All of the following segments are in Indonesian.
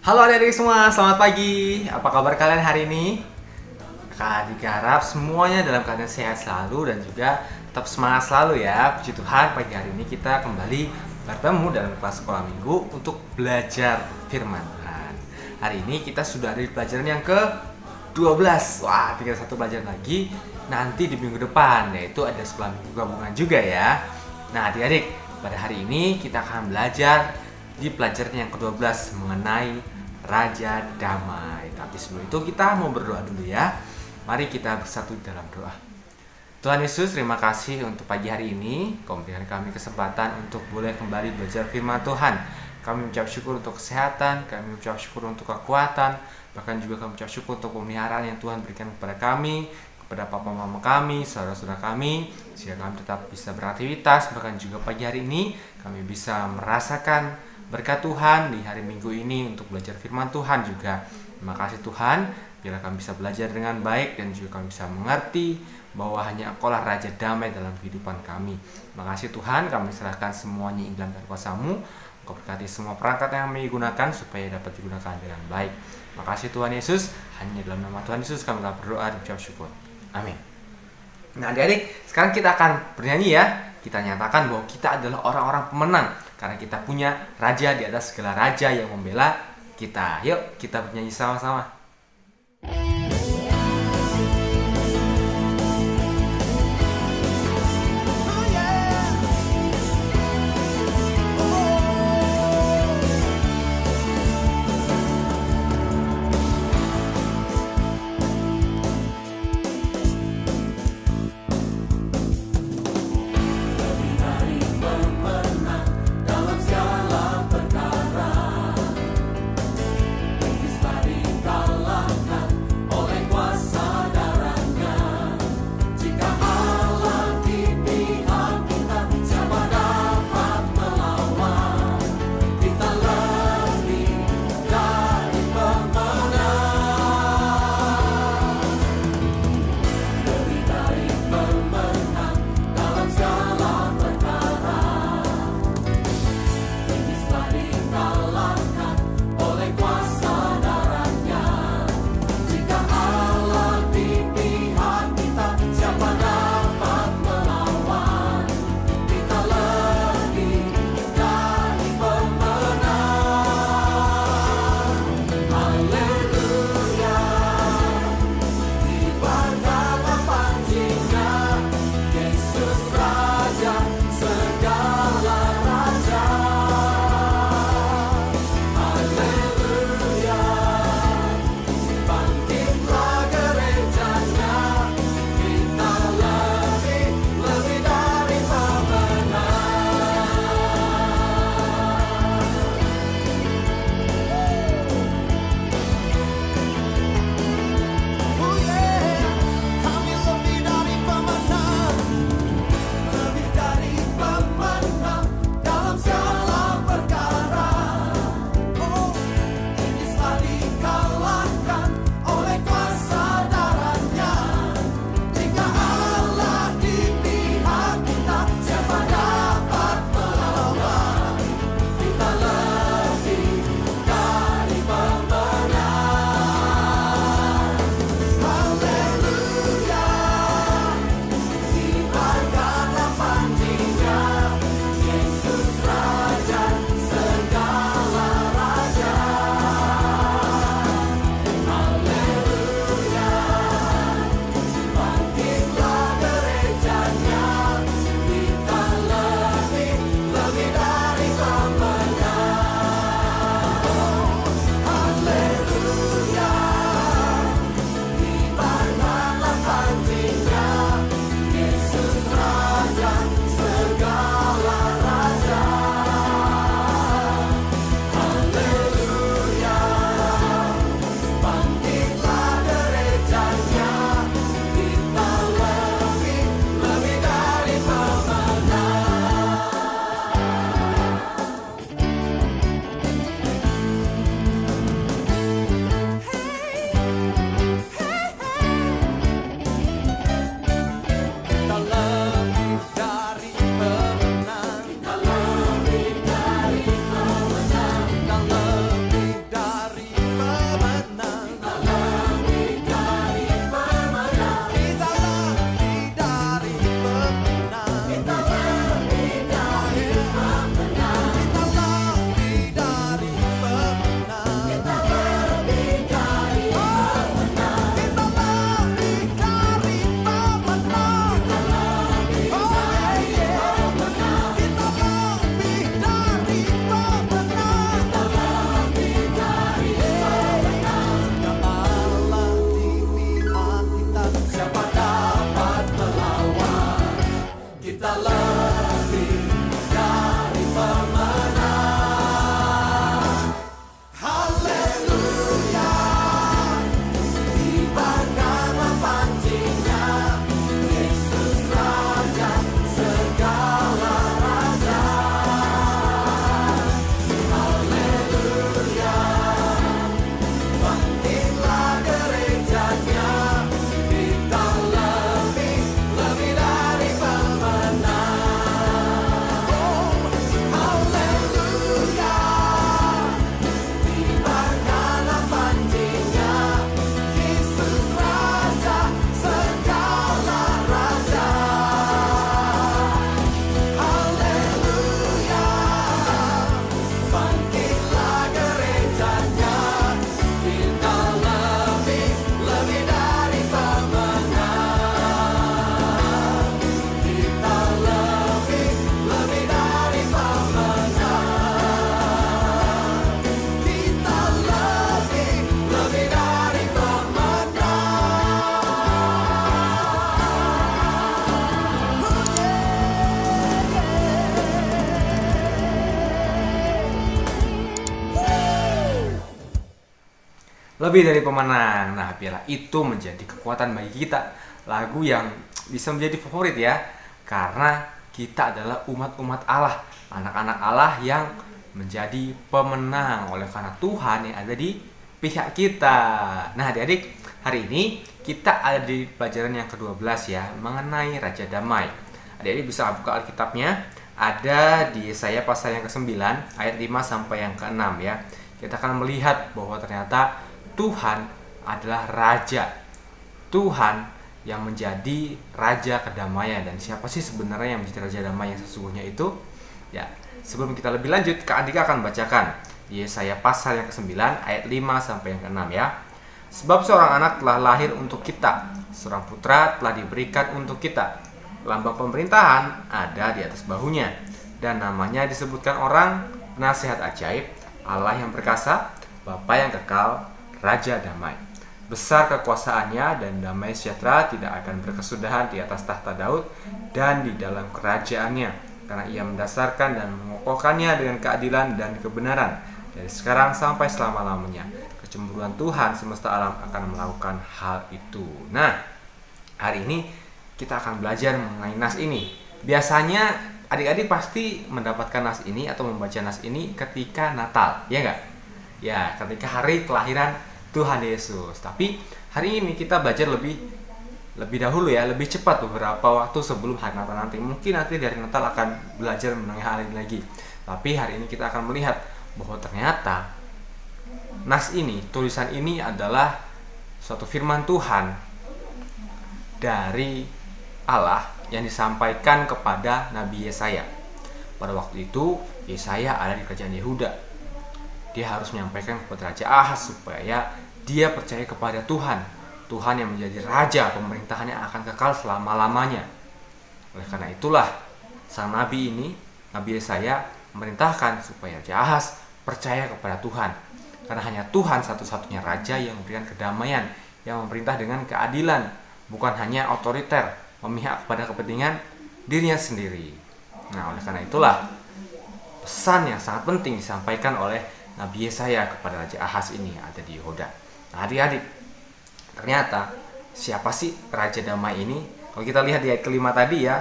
Halo adik-adik semua, selamat pagi. Apa kabar kalian hari ini? Kak Adik harap semuanya dalam keadaan sehat selalu dan juga tetap semangat selalu ya. Puji Tuhan, pagi hari ini kita kembali bertemu dalam kelas sekolah minggu untuk belajar firman Tuhan. Hari ini kita sudah ada di pelajaran yang ke-12. Wah, tinggal satu pelajaran lagi nanti di minggu depan, yaitu ada sekolah minggu gabungan juga ya. Nah adik-adik, pada hari ini kita akan belajar di pelajaran yang ke-12 mengenai Raja Damai. Tapi sebelum itu kita mau berdoa dulu ya. Mari kita bersatu dalam doa. Tuhan Yesus, terima kasih untuk pagi hari ini. Kau memberikan kami kesempatan untuk boleh kembali belajar firman Tuhan. Kami mengucap syukur untuk kesehatan, kami mengucap syukur untuk kekuatan, bahkan juga kami mengucap syukur untuk pemeliharaan yang Tuhan berikan kepada kami, kepada papa mama kami, saudara-saudara kami, sehingga kami tetap bisa beraktivitas. Bahkan juga pagi hari ini kami bisa merasakan berkat Tuhan di hari Minggu ini untuk belajar firman Tuhan juga. Terima kasih Tuhan, biarlah kami bisa belajar dengan baik dan juga kami bisa mengerti bahwa hanya Engkau-lah Raja Damai dalam kehidupan kami. Terima kasih Tuhan, kami serahkan semuanya di dalam kuasa-Mu. Engkau berkati semua perangkat yang kami gunakan supaya dapat digunakan dengan baik. Terima kasih Tuhan Yesus, hanya dalam nama Tuhan Yesus kami telah berdoa dan ucap syukur. Amin. Nah adik-adik, sekarang kita akan bernyanyi ya. Kita nyatakan bahwa kita adalah orang-orang pemenang karena kita punya raja di atas segala raja yang membela kita. Yuk kita bernyanyi sama-sama. Dalam segala perkara, Kristus hari kala. lebih dari pemenang. Nah, biarlah itu menjadi kekuatan bagi kita. Lagu yang bisa menjadi favorit ya, karena kita adalah umat-umat Allah, anak-anak Allah yang menjadi pemenang oleh karena Tuhan yang ada di pihak kita. Nah, adik-adik, hari ini kita ada di pelajaran yang ke-12 ya, mengenai Raja Damai. Adik-adik bisa buka Alkitabnya, ada di Yesaya pasal yang ke-9 ayat 5 sampai yang ke-6 ya. Kita akan melihat bahwa ternyata Tuhan adalah Raja. Tuhan yang menjadi Raja kedamaian. Dan siapa sih sebenarnya yang menjadi Raja Damai yang sesungguhnya itu? Ya, sebelum kita lebih lanjut, Kak Andika akan bacakan Yesaya pasal yang ke-9 ayat 5 sampai yang ke-6 ya. Sebab seorang anak telah lahir untuk kita, seorang putra telah diberikan untuk kita. Lambang pemerintahan ada di atas bahunya, dan namanya disebutkan orang Penasihat Ajaib, Allah yang perkasa, Bapa yang kekal, Raja Damai. Besar kekuasaannya dan damai sejahtera tidak akan berkesudahan di atas tahta Daud dan di dalam kerajaannya, karena ia mendasarkan dan mengokohkannya dengan keadilan dan kebenaran dari sekarang sampai selama-lamanya. Kecemburuan Tuhan semesta alam akan melakukan hal itu. Nah, hari ini kita akan belajar mengenai nas ini. Biasanya adik-adik pasti mendapatkan nas ini atau membaca nas ini ketika Natal, ya enggak? Ya, ketika hari kelahiran Tuhan Yesus. Tapi hari ini kita belajar lebih dahulu ya, lebih cepat beberapa waktu sebelum hari Natal nanti. Mungkin nanti dari Natal akan belajar mengenai hal ini lagi. Tapi hari ini kita akan melihat bahwa ternyata nas ini, tulisan ini adalah suatu firman Tuhan dari Allah yang disampaikan kepada Nabi Yesaya. Pada waktu itu Yesaya ada di kerajaan Yehuda. Dia harus menyampaikan kepada Raja Ahaz supaya dia percaya kepada Tuhan. Tuhan yang menjadi raja, pemerintahannya akan kekal selama-lamanya. Oleh karena itulah sang nabi ini, Nabi Yesaya, memerintahkan supaya Raja Ahaz percaya kepada Tuhan. Karena hanya Tuhan satu-satunya raja yang memberikan kedamaian, yang memerintah dengan keadilan, bukan hanya otoriter, memihak kepada kepentingan dirinya sendiri. Nah, oleh karena itulah pesan yang sangat penting disampaikan oleh Nabi Yesaya kepada Raja Ahaz ini ada di Yehuda. Nah, adik-adik, ternyata siapa sih Raja Damai ini? Kalau kita lihat di ayat kelima tadi ya,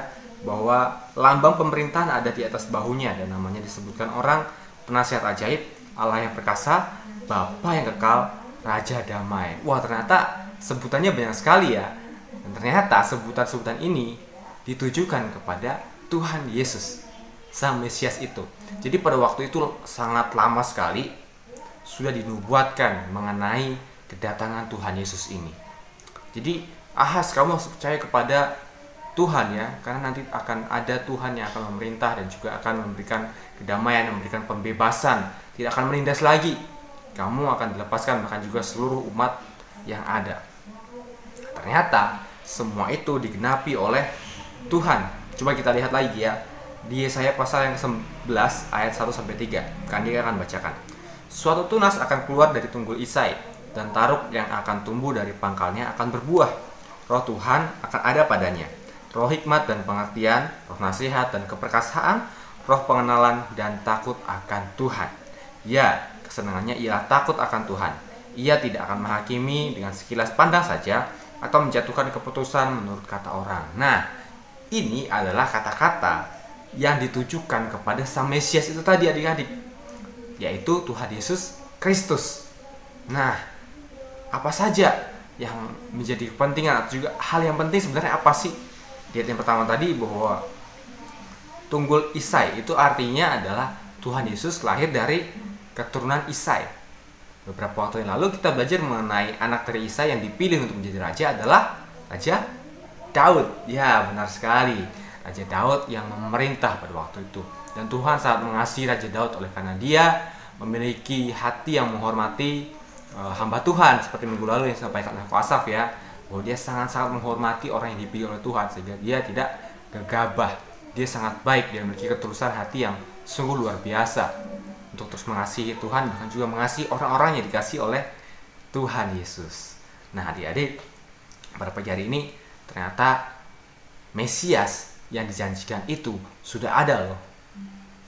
bahwa lambang pemerintahan ada di atas bahunya dan namanya disebutkan orang Penasihat Ajaib, Allah yang perkasa, Bapa yang kekal, Raja Damai. Wah, ternyata sebutannya banyak sekali ya. Dan ternyata sebutan-sebutan ini ditujukan kepada Tuhan Yesus, Sang Mesias itu. Jadi pada waktu itu sangat lama sekali sudah dinubuatkan mengenai kedatangan Tuhan Yesus ini. Jadi Ahaz, kamu harus percaya kepada Tuhan ya, karena nanti akan ada Tuhan yang akan memerintah dan juga akan memberikan kedamaian, memberikan pembebasan, tidak akan menindas lagi. Kamu akan dilepaskan, bahkan juga seluruh umat yang ada. Ternyata semua itu digenapi oleh Tuhan. Coba kita lihat lagi ya. Di Yesaya pasal yang ke-11 ayat 1-3, Kandi akan bacakan. Suatu tunas akan keluar dari tunggul Isai, dan taruk yang akan tumbuh dari pangkalnya akan berbuah. Roh Tuhan akan ada padanya, roh hikmat dan pengertian, roh nasihat dan keperkasaan, roh pengenalan dan takut akan Tuhan. Ya, kesenangannya ialah takut akan Tuhan. Ia tidak akan menghakimi dengan sekilas pandang saja, atau menjatuhkan keputusan menurut kata orang. Nah, ini adalah kata-kata yang ditujukan kepada Sang Mesias itu tadi adik-adik, yaitu Tuhan Yesus Kristus. Nah, apa saja yang menjadi kepentingan atau juga hal yang penting sebenarnya apa sih? Lihat yang pertama tadi bahwa tunggul Isai itu artinya adalah Tuhan Yesus lahir dari keturunan Isai. Beberapa waktu yang lalu kita belajar mengenai anak dari Isai yang dipilih untuk menjadi raja adalah Raja Daud. Ya, benar sekali. Raja Daud yang memerintah pada waktu itu. Dan Tuhan sangat mengasihi Raja Daud oleh karena dia memiliki hati yang menghormati hamba Tuhan. Seperti minggu lalu yang disampaikan oleh Asaf ya, bahwa dia sangat-sangat menghormati orang yang dipilih oleh Tuhan, sehingga dia tidak gegabah. Dia sangat baik, dia memiliki ketulusan hati yang sungguh luar biasa untuk terus mengasihi Tuhan, bahkan juga mengasihi orang-orang yang dikasihi oleh Tuhan Yesus. Nah, adik-adik, pada pagi hari ini ternyata Mesias yang dijanjikan itu sudah ada loh,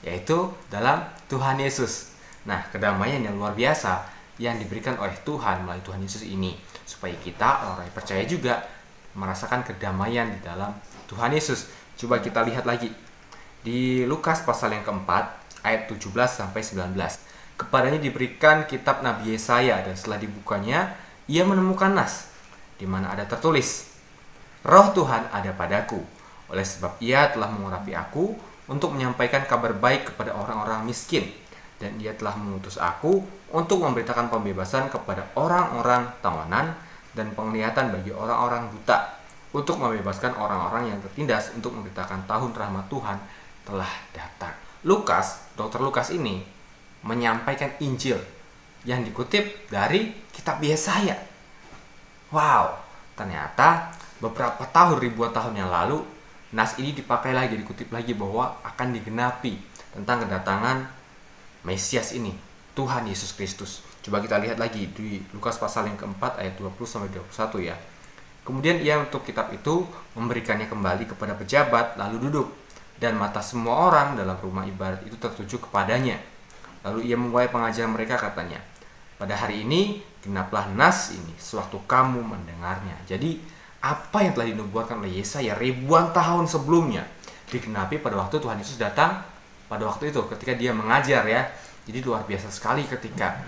yaitu dalam Tuhan Yesus. Nah, kedamaian yang luar biasa yang diberikan oleh Tuhan melalui Tuhan Yesus ini, supaya kita orang yang percaya juga merasakan kedamaian di dalam Tuhan Yesus. Coba kita lihat lagi di Lukas pasal yang keempat ayat 17 sampai 19. Kepadanya diberikan kitab Nabi Yesaya, dan setelah dibukanya ia menemukan nas di mana ada tertulis, Roh Tuhan ada padaku, oleh sebab ia telah mengurapi aku untuk menyampaikan kabar baik kepada orang-orang miskin, dan ia telah mengutus aku untuk memberitakan pembebasan kepada orang-orang tawanan dan penglihatan bagi orang-orang buta, untuk membebaskan orang-orang yang tertindas, untuk memberitakan tahun rahmat Tuhan telah datang. Dr. Lukas ini menyampaikan Injil yang dikutip dari kitab Yesaya. Wow, ternyata beberapa tahun, ribuan tahun yang lalu, nas ini dipakai lagi, dikutip lagi bahwa akan digenapi tentang kedatangan Mesias ini, Tuhan Yesus Kristus. Coba kita lihat lagi di Lukas pasal yang keempat ayat 20-21 ya. Kemudian ia untuk kitab itu memberikannya kembali kepada pejabat, lalu duduk, dan mata semua orang dalam rumah ibadat itu tertuju kepadanya. Lalu ia memulai pengajaran mereka, katanya, pada hari ini genaplah nas ini sewaktu kamu mendengarnya. Jadi apa yang telah dinubuatkan oleh Yesaya ribuan tahun sebelumnya digenapi pada waktu Tuhan Yesus datang pada waktu itu ketika dia mengajar ya. Jadi luar biasa sekali ketika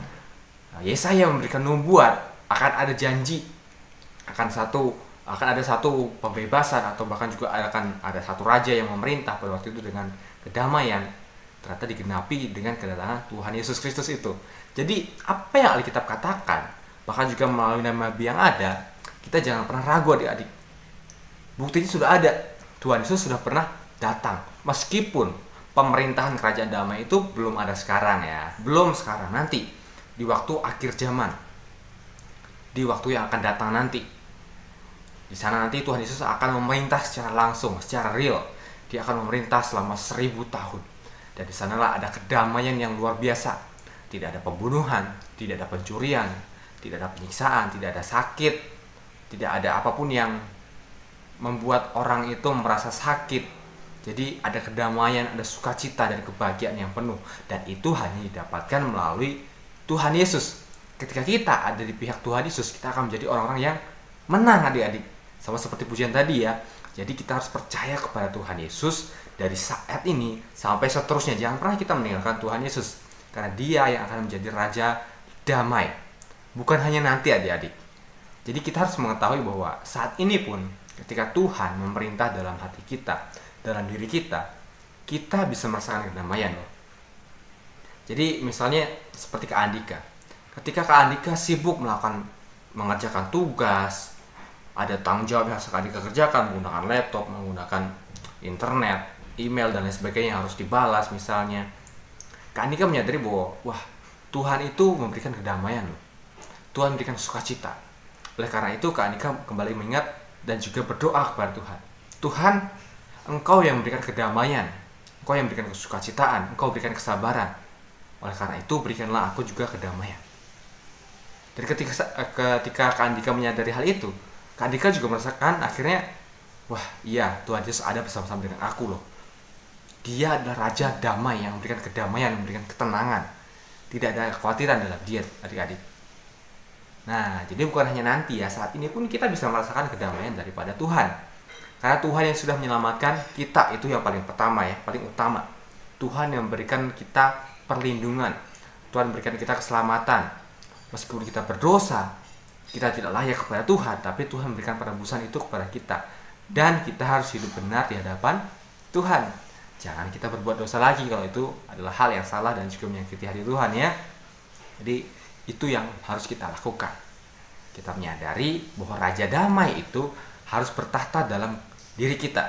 Yesaya memberikan nubuat akan ada janji, akan ada satu pembebasan, atau bahkan juga akan ada satu raja yang memerintah pada waktu itu dengan kedamaian. Ternyata digenapi dengan kedatangan Tuhan Yesus Kristus itu. Jadi apa yang Alkitab katakan, bahkan juga melalui nama Nabi yang ada, kita jangan pernah ragu adik-adik. Buktinya sudah ada. Tuhan Yesus sudah pernah datang. Meskipun pemerintahan kerajaan damai itu belum ada sekarang ya. Belum sekarang, nanti. Di waktu akhir zaman. Di waktu yang akan datang nanti. Di sana nanti Tuhan Yesus akan memerintah secara langsung, secara real. Dia akan memerintah selama 1000 tahun. Dan di sanalah ada kedamaian yang luar biasa. Tidak ada pembunuhan, tidak ada pencurian, tidak ada penyiksaan, tidak ada sakit, tidak ada apapun yang membuat orang itu merasa sakit. Jadi ada kedamaian, ada sukacita dan kebahagiaan yang penuh. Dan itu hanya didapatkan melalui Tuhan Yesus. Ketika kita ada di pihak Tuhan Yesus, kita akan menjadi orang-orang yang menang adik-adik. Sama seperti pujian tadi ya. Jadi kita harus percaya kepada Tuhan Yesus dari saat ini sampai seterusnya. Jangan pernah kita meninggalkan Tuhan Yesus, karena Dia yang akan menjadi Raja damai. Bukan hanya nanti adik-adik. Jadi kita harus mengetahui bahwa saat ini pun ketika Tuhan memerintah dalam hati kita, dalam diri kita, kita bisa merasakan kedamaian loh. Jadi misalnya seperti Kak Andika. Ketika Kak Andika sibuk mengerjakan tugas, ada tanggung jawab yang harus Kak Andika kerjakan, menggunakan laptop, menggunakan internet, email dan lain sebagainya yang harus dibalas misalnya. Kak Andika menyadari bahwa wah, Tuhan itu memberikan kedamaian loh. Tuhan memberikan sukacita. Oleh karena itu Kak Andika kembali mengingat dan juga berdoa kepada Tuhan. Tuhan, Engkau yang memberikan kedamaian, Engkau yang memberikan kesukacitaan, Engkau berikan kesabaran. Oleh karena itu berikanlah aku juga kedamaian. Dan ketika Kak Andika menyadari hal itu, Kak Andika juga merasakan akhirnya, wah iya, Tuhan Yesus ada bersama-sama dengan aku loh. Dia adalah Raja damai yang memberikan kedamaian, memberikan ketenangan. Tidak ada kekhawatiran dalam dia, adik-adik. Nah, jadi bukan hanya nanti ya, saat ini pun kita bisa merasakan kedamaian daripada Tuhan. Karena Tuhan yang sudah menyelamatkan kita, itu yang paling pertama ya, paling utama. Tuhan yang memberikan kita perlindungan. Tuhan memberikan kita keselamatan. Meskipun kita berdosa, kita tidak layak kepada Tuhan, tapi Tuhan memberikan penebusan itu kepada kita. Dan kita harus hidup benar di hadapan Tuhan. Jangan kita berbuat dosa lagi kalau itu adalah hal yang salah dan juga menyakiti hati Tuhan ya. Jadi itu yang harus kita lakukan. Kita menyadari bahwa Raja Damai itu harus bertahta dalam diri kita.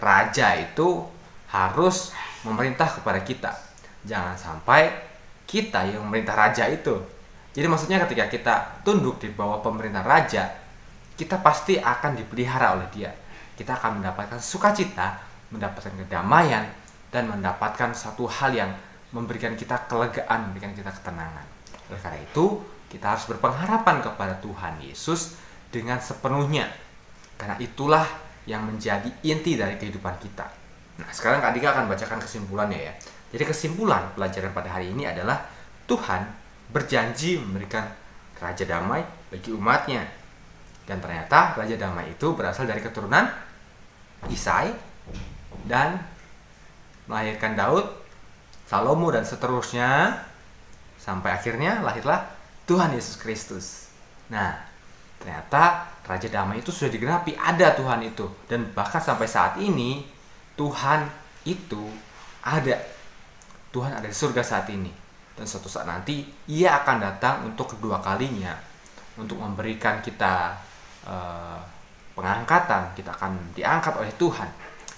Raja itu harus memerintah kepada kita. Jangan sampai kita yang memerintah raja itu. Jadi maksudnya ketika kita tunduk di bawah pemerintah raja, kita pasti akan dipelihara oleh dia. Kita akan mendapatkan sukacita, mendapatkan kedamaian, dan mendapatkan satu hal yang memberikan kita kelegaan, memberikan kita ketenangan. Oleh karena itu, kita harus berpengharapan kepada Tuhan Yesus dengan sepenuhnya. Karena itulah yang menjadi inti dari kehidupan kita. Nah, sekarang Kak Dika akan bacakan kesimpulannya ya. Jadi kesimpulan pelajaran pada hari ini adalah Tuhan berjanji memberikan Raja Damai bagi umatnya. Dan ternyata Raja Damai itu berasal dari keturunan Isai dan melahirkan Daud, Salomo, dan seterusnya, sampai akhirnya lahirlah Tuhan Yesus Kristus. Nah, ternyata Raja Damai itu sudah digenapi, ada Tuhan itu. Dan bahkan sampai saat ini Tuhan itu ada. Tuhan ada di surga saat ini. Dan suatu saat nanti Ia akan datang untuk kedua kalinya, untuk memberikan kita pengangkatan. Kita akan diangkat oleh Tuhan.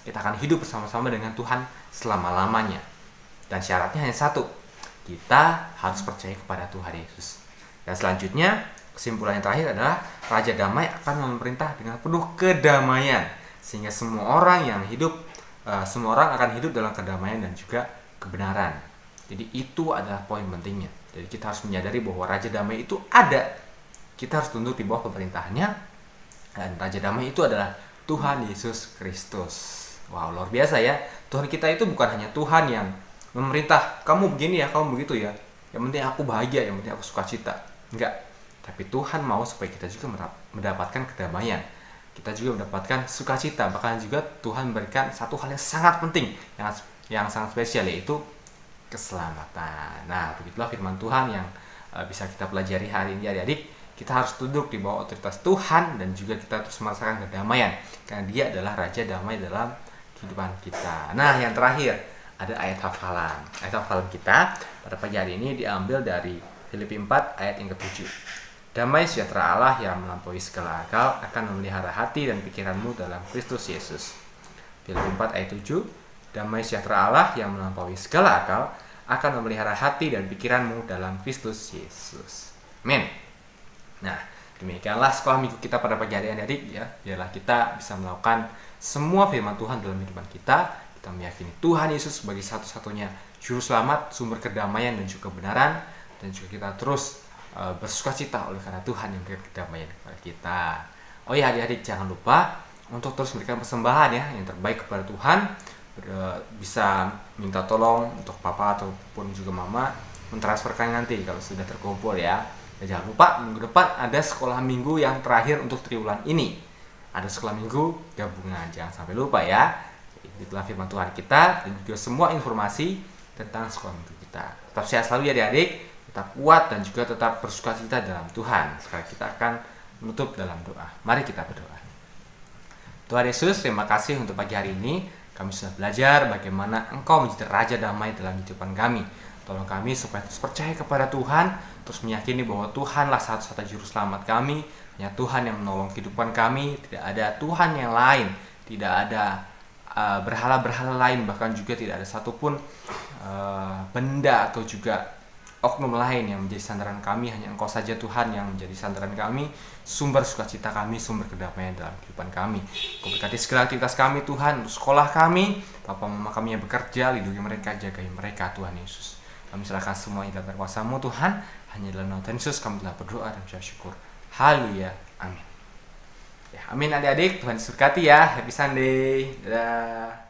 Kita akan hidup bersama-sama dengan Tuhan selama-lamanya. Dan syaratnya hanya satu, kita harus percaya kepada Tuhan Yesus. Dan selanjutnya, kesimpulan yang terakhir adalah Raja Damai akan memerintah dengan penuh kedamaian, sehingga semua orang akan hidup dalam kedamaian dan juga kebenaran. Jadi itu adalah poin pentingnya. Jadi kita harus menyadari bahwa Raja Damai itu ada. Kita harus tunduk di bawah pemerintahannya. Dan Raja Damai itu adalah Tuhan Yesus Kristus. Wow, luar biasa ya. Tuhan kita itu bukan hanya Tuhan yang memerintah, kamu begini ya, kamu begitu ya. Yang penting aku bahagia, yang penting aku sukacita. Enggak. Tapi Tuhan mau supaya kita juga mendapatkan kedamaian. Kita juga mendapatkan sukacita. Bahkan juga Tuhan memberikan satu hal yang sangat penting, yang sangat spesial, yaitu keselamatan. Nah, begitulah firman Tuhan yang bisa kita pelajari hari ini, adik-adik. Kita harus tunduk di bawah otoritas Tuhan dan juga kita terus merasakan kedamaian, karena Dia adalah Raja Damai dalam kehidupan kita. Nah, yang terakhir ada ayat hafalan. Ayat hafalan kita pada pagi hari ini diambil dari Filipi 4 ayat yang ke-7. Damai sejahtera Allah yang melampaui segala akal akan memelihara hati dan pikiranmu dalam Kristus Yesus. Filipi 4 ayat 7. Damai sejahtera Allah yang melampaui segala akal akan memelihara hati dan pikiranmu dalam Kristus Yesus. Amin. Nah, demikianlah sekolah minggu kita pada pagi hari ini, adik ya. Biarlah kita bisa melakukan semua firman Tuhan dalam kehidupan kita. Kita meyakini Tuhan Yesus sebagai satu-satunya juru selamat, sumber kedamaian dan juga kebenaran. Dan juga kita terus bersukacita oleh karena Tuhan yang memberikan kedamaian kepada kita. Oh ya, adik-adik, jangan lupa untuk terus memberikan persembahan ya, yang terbaik kepada Tuhan. Bisa minta tolong untuk papa ataupun juga mama mentransferkan nanti kalau sudah terkumpul ya. Dan jangan lupa minggu depan ada sekolah minggu yang terakhir untuk triwulan ini. Ada sekolah minggu gabungan, jangan sampai lupa ya. Itulah firman Tuhan kita dan juga semua informasi tentang sekolah minggu kita. Tetap sehat selalu ya adik-adik, tetap kuat dan juga tetap bersukacita dalam Tuhan. Sekarang kita akan menutup dalam doa. Mari kita berdoa. Tuhan Yesus, terima kasih untuk pagi hari ini. Kami sudah belajar bagaimana Engkau menjadi Raja Damai dalam kehidupan kami. Tolong kami supaya terus percaya kepada Tuhan, terus meyakini bahwa Tuhanlah satu-satunya juru selamat kami, hanya Tuhan yang menolong kehidupan kami, tidak ada Tuhan yang lain, tidak ada berhala-berhala lain, bahkan juga tidak ada satupun benda atau juga oknum lain yang menjadi sandaran kami. Hanya Engkau saja Tuhan yang menjadi sandaran kami, sumber sukacita kami, sumber kedamaian dalam kehidupan kami. Kau berkati segala aktivitas kami Tuhan, untuk sekolah kami, papa mama kami yang bekerja, lindungi mereka, jagai mereka Tuhan Yesus. Kami serahkan semua dalam kuasa-Mu Tuhan. Hanya dalam nama Tuhan Yesus kami telah berdoa dan bersyukur. Haleluya. Amin. Ya, amin adik-adik. Tuhan Yesus berkati ya. Happy Sunday. Dadah.